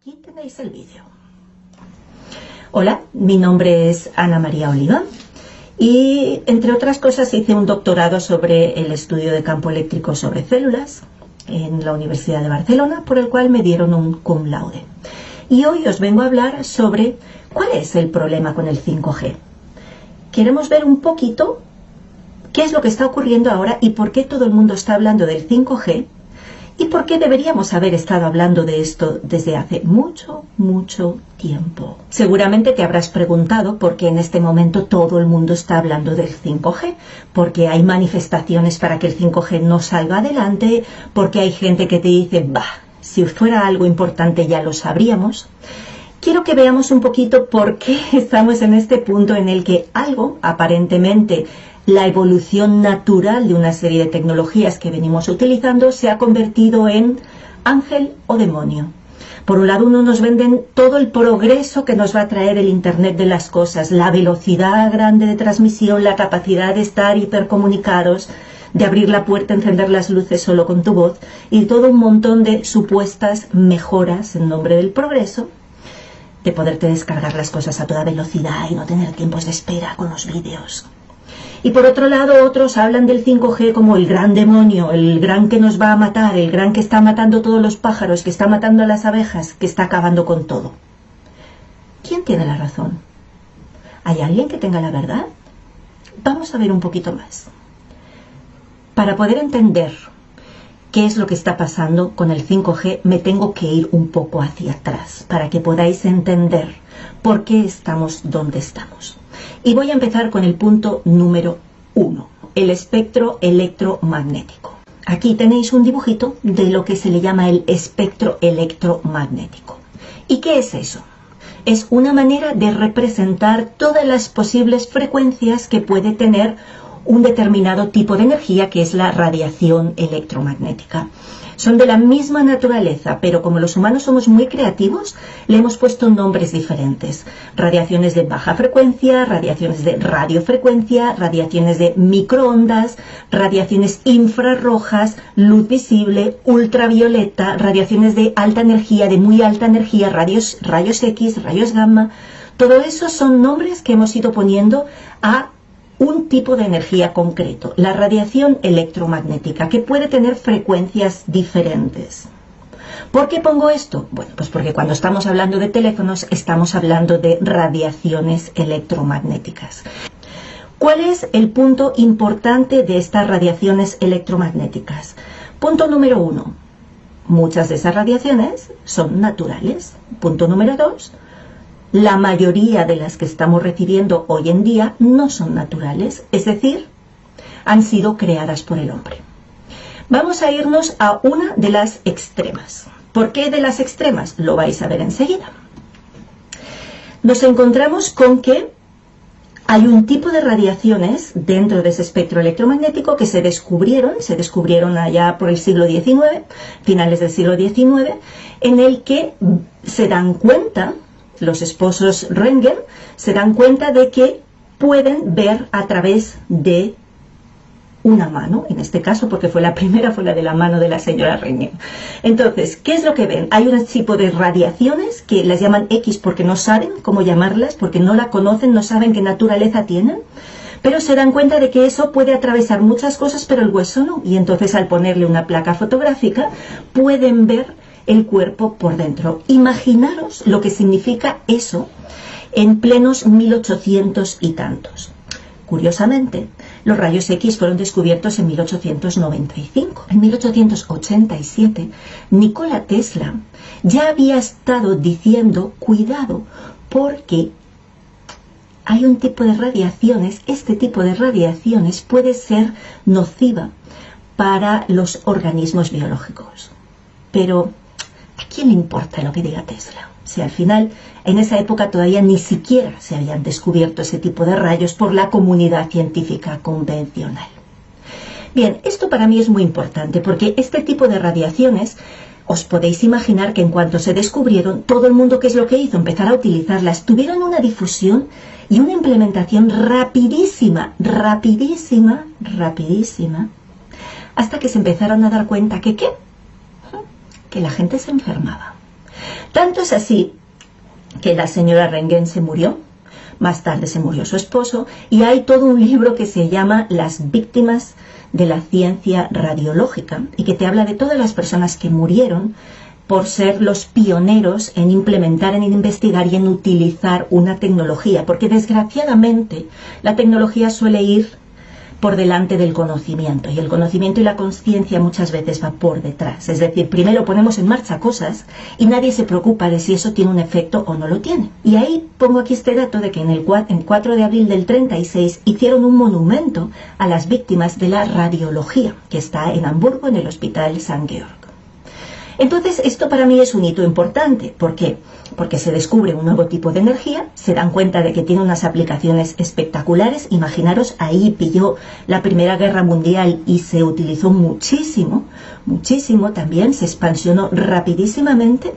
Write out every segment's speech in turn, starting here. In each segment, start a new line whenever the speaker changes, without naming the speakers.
Aquí tenéis el vídeo. Hola, mi nombre es Ana María Oliva y entre otras cosas hice un doctorado sobre el estudio de campo eléctrico sobre células en la Universidad de Barcelona, por el cual me dieron un cum laude. Y hoy os vengo a hablar sobre cuál es el problema con el 5G. Queremos ver un poquito qué es lo que está ocurriendo ahora y por qué todo el mundo está hablando del 5G y por qué deberíamos haber estado hablando de esto desde hace mucho tiempo. Seguramente te habrás preguntado por qué en este momento todo el mundo está hablando del 5G, porque hay manifestaciones para que el 5G no salga adelante, porque hay gente que te dice, bah, si fuera algo importante ya lo sabríamos. Quiero que veamos un poquito por qué estamos en este punto en el que algo, aparentemente, la evolución natural de una serie de tecnologías que venimos utilizando se ha convertido en ángel o demonio. Por un lado, nos venden todo el progreso que nos va a traer el Internet de las cosas, la velocidad grande de transmisión, la capacidad de estar hipercomunicados, de abrir la puerta, encender las luces solo con tu voz y todo un montón de supuestas mejoras en nombre del progreso, de poderte descargar las cosas a toda velocidad y no tener tiempos de espera con los vídeos. Y por otro lado, otros hablan del 5G como el gran demonio, el gran que nos va a matar, el gran que está matando a todos los pájaros, que está matando a las abejas, que está acabando con todo. ¿Quién tiene la razón? ¿Hay alguien que tenga la verdad? Vamos a ver un poquito más. Para poder entender qué es lo que está pasando con el 5G, me tengo que ir un poco hacia atrás, para que podáis entender por qué estamos donde estamos. Y voy a empezar con el punto número 1, el espectro electromagnético. Aquí tenéis un dibujito de lo que se le llama el espectro electromagnético. ¿Y qué es eso? Es una manera de representar todas las posibles frecuencias que puede tener un determinado tipo de energía, que es la radiación electromagnética. Son de la misma naturaleza, pero como los humanos somos muy creativos, le hemos puesto nombres diferentes. Radiaciones de baja frecuencia, radiaciones de radiofrecuencia, radiaciones de microondas, radiaciones infrarrojas, luz visible, ultravioleta, radiaciones de alta energía, de muy alta energía, rayos X, rayos gamma. Todo eso son nombres que hemos ido poniendo a un tipo de energía concreto, la radiación electromagnética, que puede tener frecuencias diferentes. ¿Por qué pongo esto? Bueno, pues porque cuando estamos hablando de teléfonos estamos hablando de radiaciones electromagnéticas. ¿Cuál es el punto importante de estas radiaciones electromagnéticas? Punto número 1. Muchas de esas radiaciones son naturales. Punto número 2. La mayoría de las que estamos recibiendo hoy en día no son naturales, es decir, han sido creadas por el hombre. Vamos a irnos a una de las extremas. ¿Por qué de las extremas? Lo vais a ver enseguida. Nos encontramos con que hay un tipo de radiaciones dentro de ese espectro electromagnético que se descubrieron allá por el siglo XIX, finales del siglo XIX, en el que se dan cuenta, los esposos Röntgen se dan cuenta de que pueden ver a través de una mano, en este caso porque fue la primera, fue la de la mano de la señora Röntgen. Entonces, ¿qué es lo que ven? Hay un tipo de radiaciones que las llaman X porque no saben cómo llamarlas, porque no la conocen, no saben qué naturaleza tienen, pero se dan cuenta de que eso puede atravesar muchas cosas, pero el hueso no. Y entonces al ponerle una placa fotográfica pueden ver el cuerpo por dentro. Imaginaros lo que significa eso en plenos 1800 y tantos. Curiosamente, los rayos X fueron descubiertos en 1895. En 1887, Nikola Tesla ya había estado diciendo, cuidado, porque hay un tipo de radiaciones, este tipo de radiaciones puede ser nociva para los organismos biológicos. Pero ¿a quién le importa lo que diga Tesla? Si al final, en esa época todavía ni siquiera se habían descubierto ese tipo de rayos por la comunidad científica convencional. Bien, esto para mí es muy importante porque este tipo de radiaciones, os podéis imaginar que en cuanto se descubrieron, todo el mundo, ¿qué es lo que hizo? Empezar a utilizarlas. Tuvieron una difusión y una implementación rapidísima, hasta que se empezaron a dar cuenta que la gente se enfermaba. Tanto es así que la señora Röntgen se murió, más tarde se murió su esposo, y hay todo un libro que se llama Las víctimas de la ciencia radiológica, y que te habla de todas las personas que murieron por ser los pioneros en implementar, en investigar y en utilizar una tecnología, porque desgraciadamente la tecnología suele ir por delante del conocimiento, y el conocimiento y la conciencia muchas veces va por detrás. Es decir, primero ponemos en marcha cosas y nadie se preocupa de si eso tiene un efecto o no lo tiene. Y ahí pongo aquí este dato de que en 4 de abril del 36 hicieron un monumento a las víctimas de la radiología, que está en Hamburgo, en el Hospital St. Georg. Entonces, esto para mí es un hito importante. ¿Por qué? Porque se descubre un nuevo tipo de energía, se dan cuenta de que tiene unas aplicaciones espectaculares. Imaginaros, ahí pilló la Primera Guerra Mundial y se utilizó muchísimo, muchísimo también, se expandió rapidísimamente,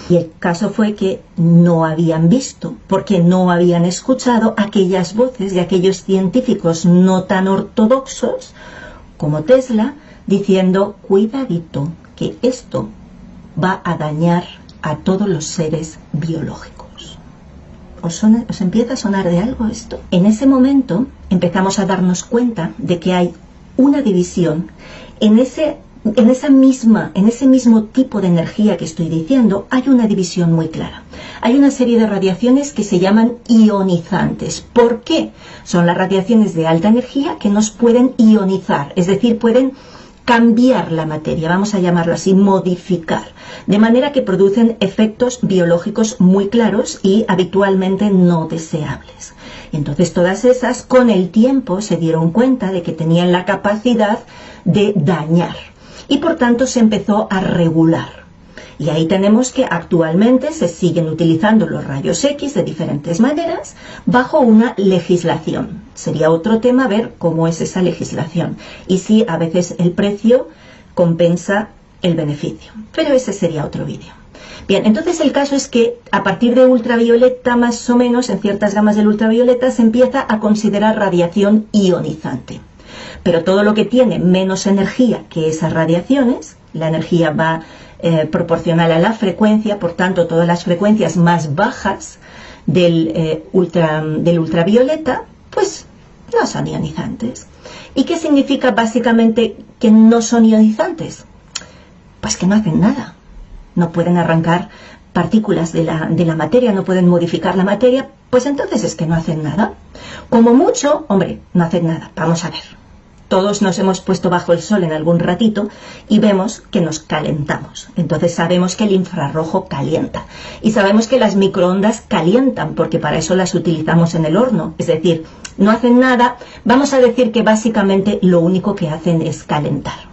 y el caso fue que no habían visto, porque no habían escuchado aquellas voces de aquellos científicos no tan ortodoxos como Tesla, diciendo, cuidadito, que esto va a dañar a todos los seres biológicos. ¿Os empieza a sonar de algo esto? En ese momento empezamos a darnos cuenta de que hay una división en ese mismo tipo de energía que estoy diciendo. Hay una división muy clara. Hay una serie de radiaciones que se llaman ionizantes. ¿Por qué? Son las radiaciones de alta energía que nos pueden ionizar, es decir, pueden cambiar la materia, vamos a llamarlo así, modificar, de manera que producen efectos biológicos muy claros y habitualmente no deseables. Entonces todas esas, con el tiempo, se dieron cuenta de que tenían la capacidad de dañar, y por tanto se empezó a regular. Y ahí tenemos que actualmente se siguen utilizando los rayos X de diferentes maneras bajo una legislación. Sería otro tema ver cómo es esa legislación y si a veces el precio compensa el beneficio. Pero ese sería otro vídeo. Bien, entonces el caso es que a partir de ultravioleta, más o menos, en ciertas gamas del ultravioleta, se empieza a considerar radiación ionizante. Pero todo lo que tiene menos energía que esas radiaciones, la energía va proporcional a la frecuencia, por tanto todas las frecuencias más bajas del ultravioleta, pues no son ionizantes. ¿Y qué significa básicamente que no son ionizantes? Pues que no hacen nada, no pueden arrancar partículas de la materia, no pueden modificar la materia, pues entonces es que no hacen nada. Como mucho, hombre, no hacen nada. Vamos a ver. Todos nos hemos puesto bajo el sol en algún ratito y vemos que nos calentamos. Entonces sabemos que el infrarrojo calienta. Y sabemos que las microondas calientan, porque para eso las utilizamos en el horno. Es decir, no hacen nada. Vamos a decir que básicamente lo único que hacen es calentar.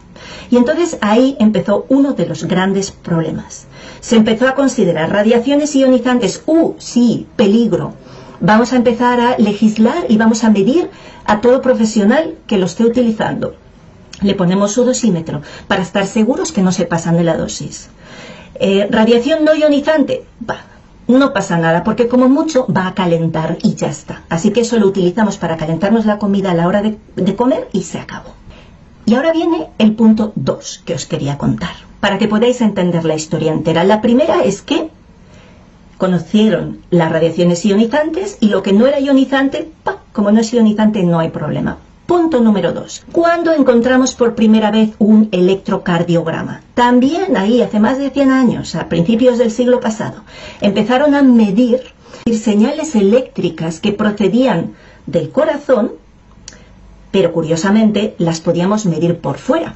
Y entonces ahí empezó uno de los grandes problemas. Se empezó a considerar radiaciones ionizantes. Sí, peligro. Vamos a empezar a legislar y vamos a medir a todo profesional que lo esté utilizando. Le ponemos su dosímetro para estar seguros que no se pasan de la dosis. Radiación no ionizante, no pasa nada, porque como mucho va a calentar y ya está. Así que eso lo utilizamos para calentarnos la comida a la hora de comer y se acabó. Y ahora viene el punto 2 que os quería contar, para que podáis entender la historia entera. La primera es que conocieron las radiaciones ionizantes y lo que no era ionizante, como no es ionizante no hay problema. Punto número 2. ¿Cuándo encontramos por primera vez un electrocardiograma? También ahí, hace más de 100 años, a principios del siglo pasado, empezaron a medir señales eléctricas que procedían del corazón, pero curiosamente las podíamos medir por fuera.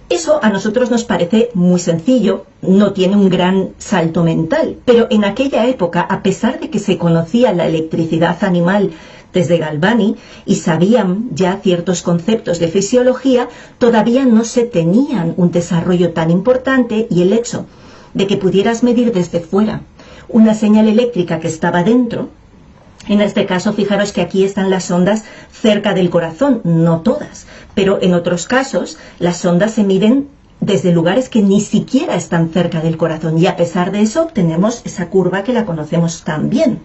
Eso a nosotros nos parece muy sencillo, no tiene un gran salto mental, pero en aquella época, a pesar de que se conocía la electricidad animal desde Galvani y sabían ya ciertos conceptos de fisiología, todavía no se tenían un desarrollo tan importante, y el hecho de que pudieras medir desde fuera una señal eléctrica que estaba dentro, en este caso fijaros que aquí están las ondas cerca del corazón, no todas, pero en otros casos las ondas se miden desde lugares que ni siquiera están cerca del corazón, y a pesar de eso obtenemos esa curva que la conocemos tan bien.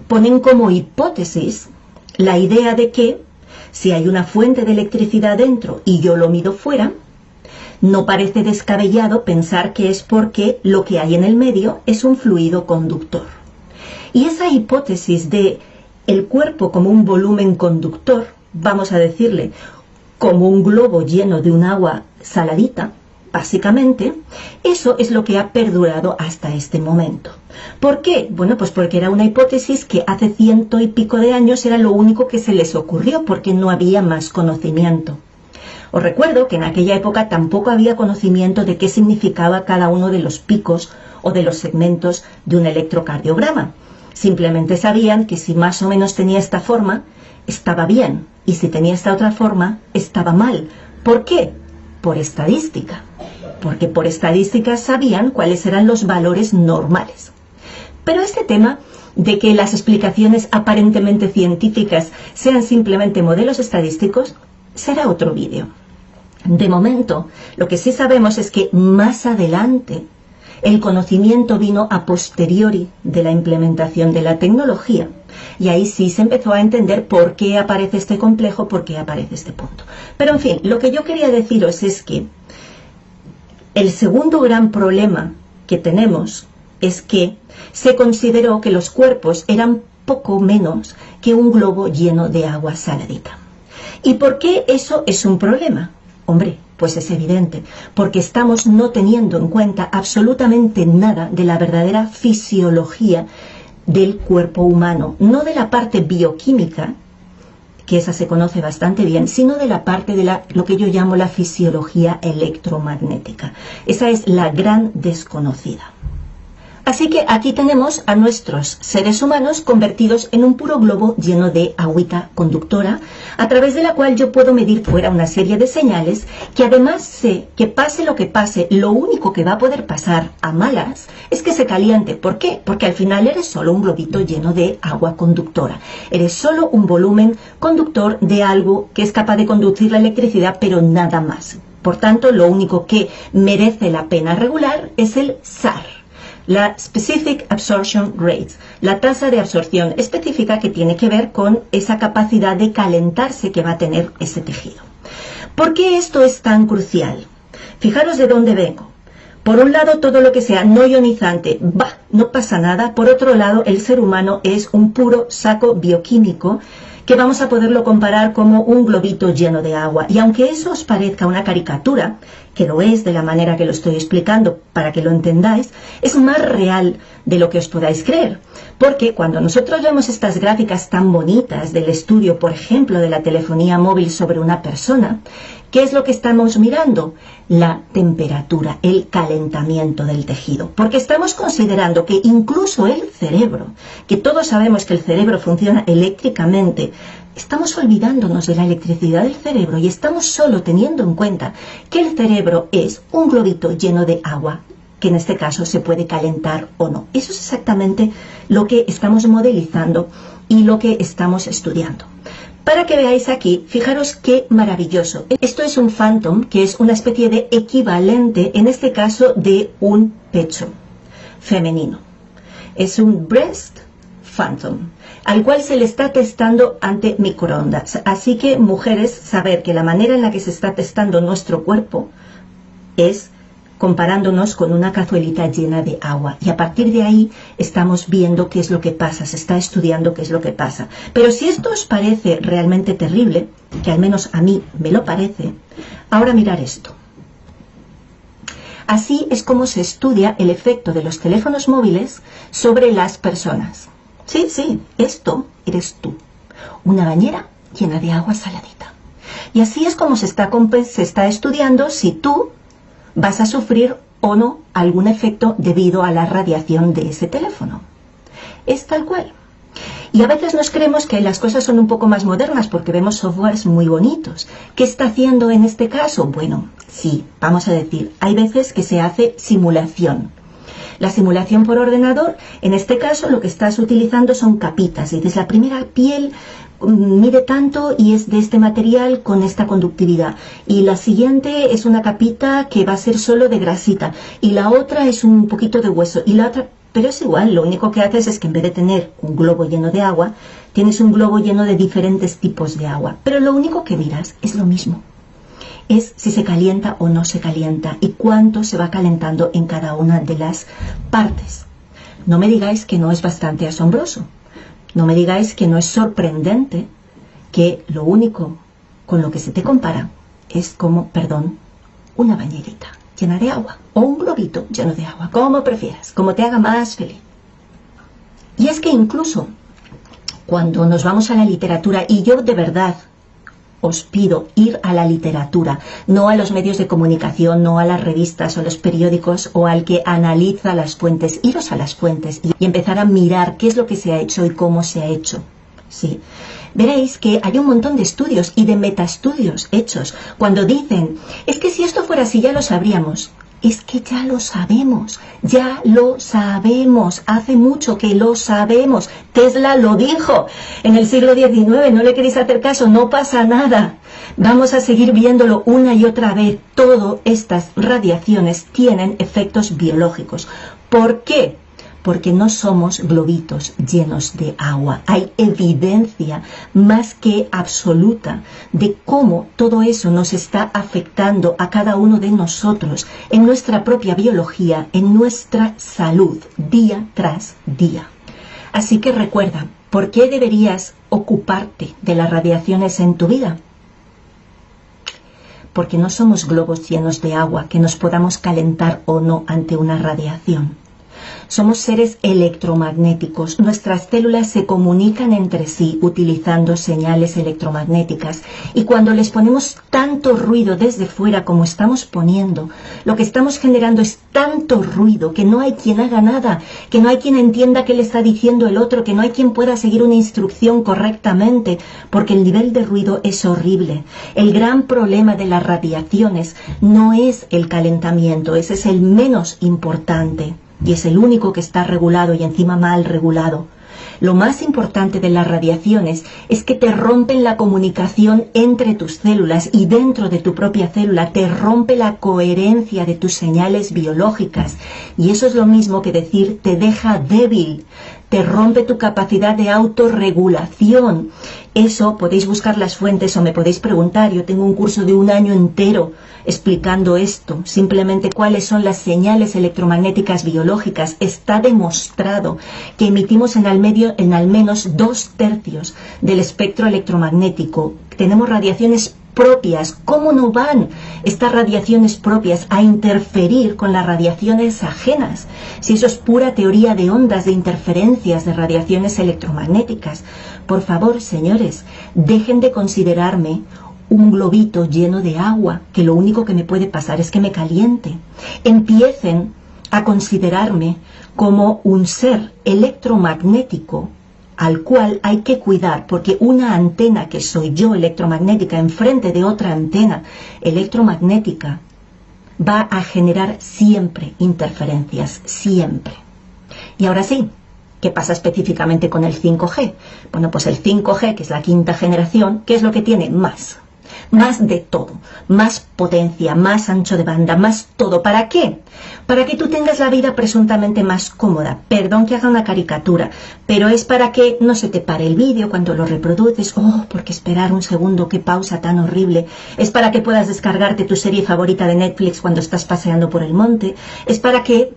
Ponen como hipótesis la idea de que si hay una fuente de electricidad dentro y yo lo mido fuera, No parece descabellado pensar que es porque lo que hay en el medio es un fluido conductor. Y esa hipótesis de el cuerpo como un volumen conductor, vamos a decirle, como un globo lleno de un agua saladita, básicamente, eso es lo que ha perdurado hasta este momento. ¿Por qué? Bueno, pues porque era una hipótesis que hace 100 y pico de años era lo único que se les ocurrió, porque no había más conocimiento. Os recuerdo que en aquella época tampoco había conocimiento de qué significaba cada uno de los picos o de los segmentos de un electrocardiograma. Simplemente sabían que si más o menos tenía esta forma, estaba bien, y si tenía esta otra forma, estaba mal. ¿Por qué? Por estadística. Porque por estadística sabían cuáles eran los valores normales. Pero este tema de que las explicaciones aparentemente científicas sean simplemente modelos estadísticos será otro vídeo. De momento, lo que sí sabemos es que más adelante el conocimiento vino a posteriori de la implementación de la tecnología. Y ahí sí se empezó a entender por qué aparece este complejo, por qué aparece este punto. Pero en fin, lo que yo quería deciros es que el segundo gran problema que tenemos es que se consideró que los cuerpos eran poco menos que un globo lleno de agua saladita. ¿Y por qué eso es un problema? Hombre, pues es evidente, porque estamos no teniendo en cuenta absolutamente nada de la verdadera fisiología del cuerpo humano, no de la parte bioquímica, que esa se conoce bastante bien, sino de la parte de lo que yo llamo la fisiología electromagnética. Esa es la gran desconocida. Así que aquí tenemos a nuestros seres humanos convertidos en un puro globo lleno de agüita conductora, a través de la cual yo puedo medir fuera una serie de señales que además sé que pase lo que pase, lo único que va a poder pasar a malas es que se caliente. ¿Por qué? Porque al final eres solo un globito lleno de agua conductora. Eres solo un volumen conductor de algo que es capaz de conducir la electricidad, pero nada más. Por tanto, lo único que merece la pena regular es el SAR. La Specific Absorption Rate, la tasa de absorción específica que tiene que ver con esa capacidad de calentarse que va a tener ese tejido. ¿Por qué esto es tan crucial? Fijaros de dónde vengo. Por un lado, todo lo que sea no ionizante, no pasa nada. Por otro lado, el ser humano es un puro saco bioquímico que vamos a poderlo comparar como un globito lleno de agua. Y aunque eso os parezca una caricatura, que lo es de la manera que lo estoy explicando para que lo entendáis, es más real de lo que os podáis creer. Porque cuando nosotros vemos estas gráficas tan bonitas del estudio, por ejemplo, de la telefonía móvil sobre una persona, ¿qué es lo que estamos mirando? La temperatura, el calentamiento del tejido. Porque estamos considerando que incluso el cerebro, que todos sabemos que el cerebro funciona eléctricamente, estamos olvidándonos de la electricidad del cerebro y estamos solo teniendo en cuenta que el cerebro es un globito lleno de agua, que en este caso se puede calentar o no. Eso es exactamente lo que estamos modelizando y lo que estamos estudiando. Para que veáis aquí, fijaros qué maravilloso. Esto es un phantom, que es una especie de equivalente, en este caso, de un pecho femenino. Es un breast phantom, al cual se le está testando ante microondas. Así que, mujeres, saber que la manera en la que se está testando nuestro cuerpo es comparándonos con una cazuelita llena de agua. Y a partir de ahí estamos viendo qué es lo que pasa, se está estudiando qué es lo que pasa. Pero si esto os parece realmente terrible, que al menos a mí me lo parece, ahora mirar esto. Así es como se estudia el efecto de los teléfonos móviles sobre las personas. Sí, esto eres tú. Una bañera llena de agua saladita. Y así es como se está estudiando si tú vas a sufrir o no algún efecto debido a la radiación de ese teléfono. Es tal cual. Y a veces nos creemos que las cosas son un poco más modernas porque vemos softwares muy bonitos. ¿Qué está haciendo en este caso? Bueno, sí, vamos a decir, hay veces que se hace simulación. La simulación por ordenador, en este caso lo que estás utilizando son capitas. Dices, la primera piel mide tanto y es de este material con esta conductividad. Y la siguiente es una capita que va a ser solo de grasita. Y la otra es un poquito de hueso. Y la otra, pero es igual, lo único que haces es que en vez de tener un globo lleno de agua, tienes un globo lleno de diferentes tipos de agua. Pero lo único que miras es lo mismo. es si se calienta o no se calienta y cuánto se va calentando en cada una de las partes. No me digáis que no es bastante asombroso. No me digáis que no es sorprendente que lo único con lo que se te compara es como, perdón, una bañerita llena de agua o un globito lleno de agua, como prefieras, como te haga más feliz. Y es que incluso cuando nos vamos a la literatura, y yo de verdad os pido ir a la literatura, no a los medios de comunicación, no a las revistas o los periódicos o al que analiza las fuentes, iros a las fuentes y empezar a mirar qué es lo que se ha hecho y cómo se ha hecho. Sí. Veréis que hay un montón de estudios y de metaestudios hechos cuando dicen, es que si esto fuera así ya lo sabríamos. Es que ya lo sabemos, hace mucho que lo sabemos. Tesla lo dijo en el siglo XIX, no le queréis hacer caso, no pasa nada. Vamos a seguir viéndolo una y otra vez. Todas estas radiaciones tienen efectos biológicos. ¿Por qué? Porque no somos globitos llenos de agua. Hay evidencia más que absoluta de cómo todo eso nos está afectando a cada uno de nosotros, en nuestra propia biología, en nuestra salud, día tras día. Así que recuerda, ¿por qué deberías ocuparte de las radiaciones en tu vida? Porque no somos globos llenos de agua que nos podamos calentar o no ante una radiación. Somos seres electromagnéticos. Nuestras células se comunican entre sí utilizando señales electromagnéticas. Y cuando les ponemos tanto ruido desde fuera como estamos poniendo, lo que estamos generando es tanto ruido que no hay quien haga nada, que no hay quien entienda qué le está diciendo el otro, que no hay quien pueda seguir una instrucción correctamente, porque el nivel de ruido es horrible. El gran problema de las radiaciones no es el calentamiento, ese es el menos importante. Y es el único que está regulado y encima mal regulado. Lo más importante de las radiaciones es que te rompen la comunicación entre tus células y dentro de tu propia célula te rompe la coherencia de tus señales biológicas. Y eso es lo mismo que decir te deja débil, te rompe tu capacidad de autorregulación. Eso podéis buscar las fuentes o me podéis preguntar. Yo tengo un curso de 1 año entero explicando esto, simplemente cuáles son las señales electromagnéticas biológicas. Está demostrado que emitimos en al menos 2/3 del espectro electromagnético. Tenemos radiaciones propias. ¿Cómo no van estas radiaciones propias a interferir con las radiaciones ajenas? Si eso es pura teoría de ondas, de interferencias, de radiaciones electromagnéticas. Por favor, señores, dejen de considerarme un globito lleno de agua, que lo único que me puede pasar es que me caliente. Empiecen a considerarme como un ser electromagnético al cual hay que cuidar, porque una antena que soy yo electromagnética enfrente de otra antena electromagnética va a generar siempre interferencias, siempre. Y ahora sí, ¿qué pasa específicamente con el 5G? Bueno, pues el 5G, que es la 5ª generación, ¿qué es lo que tiene? Más de todo, más potencia, más ancho de banda, más todo. ¿Para qué? Para que tú tengas la vida presuntamente más cómoda. Perdón que haga una caricatura, pero es para que no se te pare el vídeo cuando lo reproduces. Oh, porque esperar un segundo, qué pausa tan horrible. Es para que puedas descargarte tu serie favorita de Netflix cuando estás paseando por el monte. Es para que...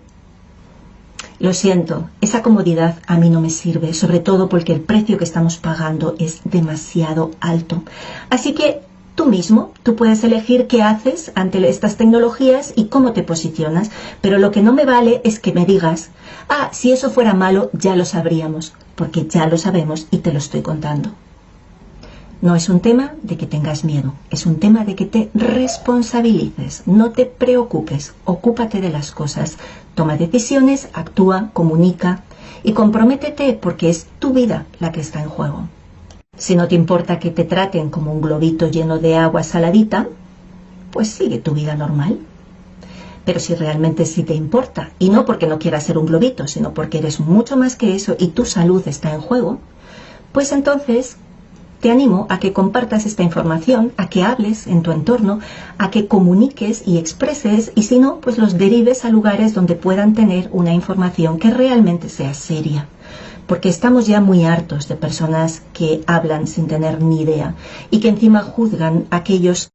Lo siento, esa comodidad a mí no me sirve, sobre todo porque el precio que estamos pagando es demasiado alto. Así que tú puedes elegir qué haces ante estas tecnologías y cómo te posicionas, pero lo que no me vale es que me digas, ah, si eso fuera malo ya lo sabríamos, porque ya lo sabemos y te lo estoy contando. No es un tema de que tengas miedo, es un tema de que te responsabilices, no te preocupes, ocúpate de las cosas, toma decisiones, actúa, comunica y comprométete porque es tu vida la que está en juego. Si no te importa que te traten como un globito lleno de agua saladita, pues sigue tu vida normal. Pero si realmente sí te importa, y no porque no quieras ser un globito, sino porque eres mucho más que eso y tu salud está en juego, pues entonces te animo a que compartas esta información, a que hables en tu entorno, a que comuniques y expreses, y si no, pues los derives a lugares donde puedan tener una información que realmente sea seria. Porque estamos ya muy hartos de personas que hablan sin tener ni idea y que encima juzgan a aquellos